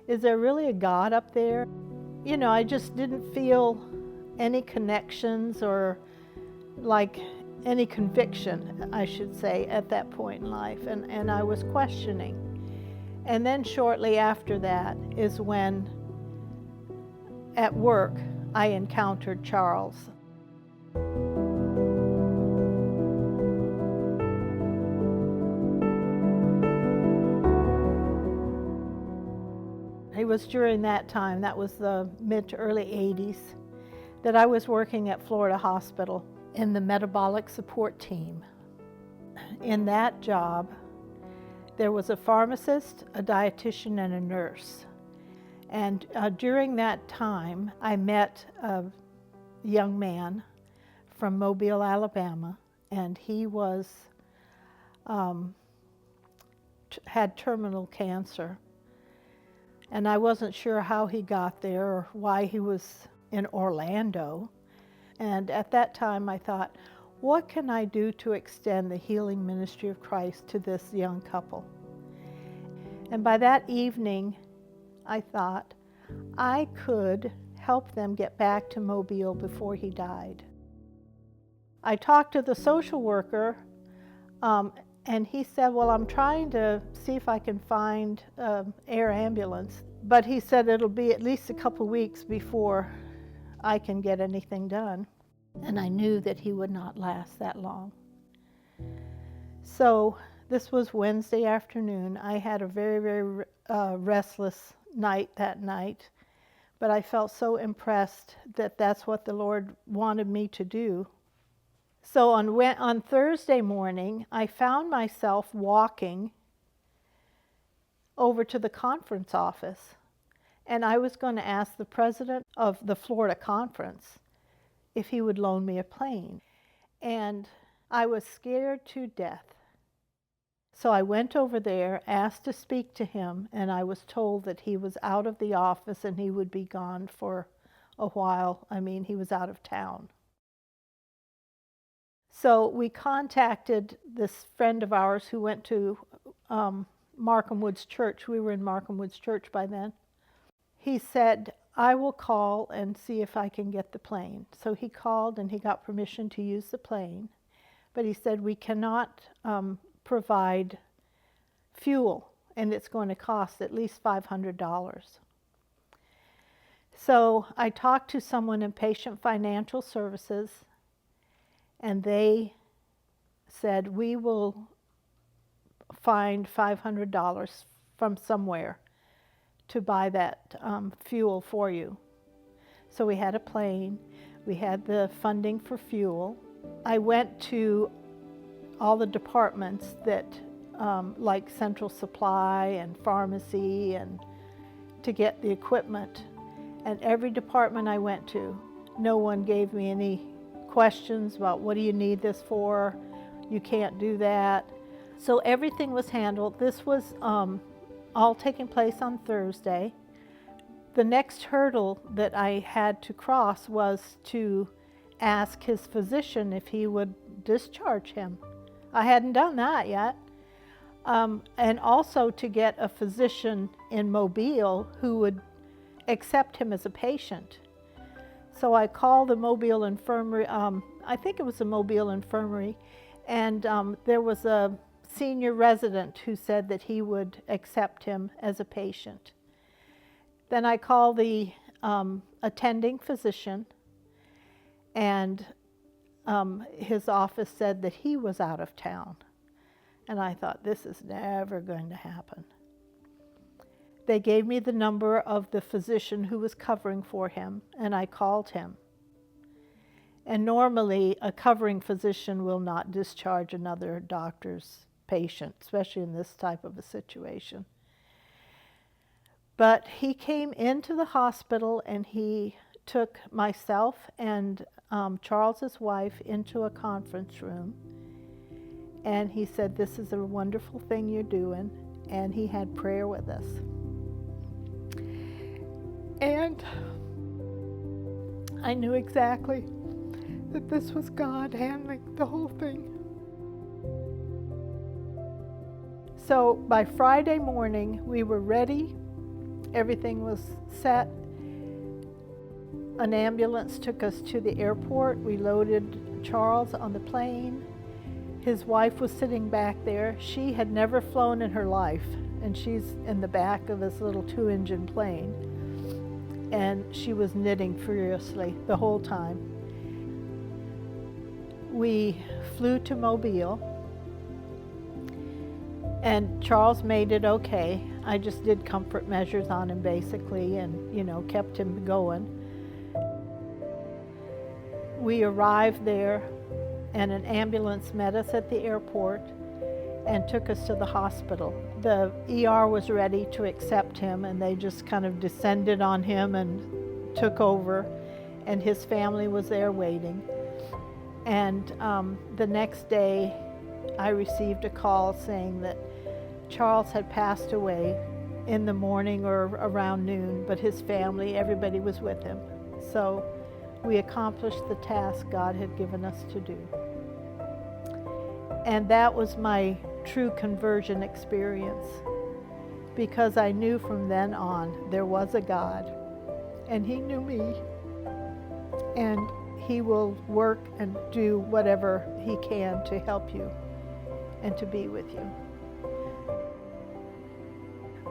is there really a God up there? You know, I just didn't feel any connections or like any conviction, I should say, at that point in life, and I was questioning. And then shortly after that is when, at work, I encountered Charles. It was during that time, that was the mid to early 80s, that I was working at Florida Hospital in the metabolic support team. In that job, there was a pharmacist, a dietitian, and a nurse. And during that time, I met a young man from Mobile, Alabama, and he was had terminal cancer. And I wasn't sure how he got there or why he was in Orlando. And at that time I thought, what can I do to extend the healing ministry of Christ to this young couple? And by that evening, I thought I could help them get back to Mobile before he died. I talked to the social worker, and he said, well, I'm trying to see if I can find an air ambulance, but he said it'll be at least a couple weeks before I can get anything done. And I knew that he would not last that long. So this was Wednesday afternoon. I had a very, very restless night that night, but I felt so impressed that that's what the Lord wanted me to do. So on Thursday morning, I found myself walking over to the conference office, and I was going to ask the president of the Florida conference if he would loan me a plane. And I was scared to death. So I went over there, asked to speak to him, and I was told that he was out of the office and he would be gone for a while. I mean, he was out of town. So we contacted this friend of ours who went to Markham Woods Church. We were in Markham Woods Church by then. He said, I will call and see if I can get the plane. So he called and he got permission to use the plane. But he said, we cannot provide fuel, and it's going to cost at least $500. So I talked to someone in Patient Financial Services, and they said, we will find $500 from somewhere to buy that fuel for you. So we had a plane, we had the funding for fuel. I went to all the departments that, like Central Supply and Pharmacy, and to get the equipment. And every department I went to, no one gave me any questions about what do you need this for, you can't do that. So everything was handled. This was all taking place on Thursday. The next hurdle that I had to cross was to ask his physician if he would discharge him. I hadn't done that yet. And also to get a physician in Mobile who would accept him as a patient. So I called the Mobile Infirmary, I think it was the Mobile Infirmary, and there was a senior resident who said that he would accept him as a patient. Then I called the attending physician, and his office said that he was out of town. And I thought, this is never going to happen. They gave me the number of the physician who was covering for him, and I called him. And normally, a covering physician will not discharge another doctor's patient, especially in this type of a situation. But he came into the hospital and he took myself and Charles's wife into a conference room. And he said, this is a wonderful thing you're doing. And he had prayer with us. And I knew exactly that this was God handling the whole thing. So by Friday morning, we were ready everything was set, an ambulance took us to the airport. We loaded Charles on the plane. His wife was sitting back there. She had never flown in her life, and she's in the back of this little 2-engine plane. And she was knitting furiously the whole time. We flew to Mobile, and Charles made it okay. I just did comfort measures on him basically, and kept him going. We arrived there, and an ambulance met us at the airport and took us to the hospital. The ER was ready to accept him, and they just kind of descended on him and took over, and his family was there waiting. And the next day, I received a call saying that Charles had passed away in the morning or around noon, but his family, everybody was with him. So we accomplished the task God had given us to do. And that was my true conversion experience, because I knew from then on there was a God, and He knew me, and He will work and do whatever He can to help you and to be with you.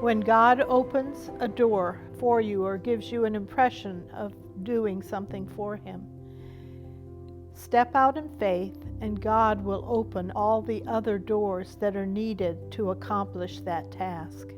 When God opens a door for you or gives you an impression of doing something for Him, step out in faith, and God will open all the other doors that are needed to accomplish that task.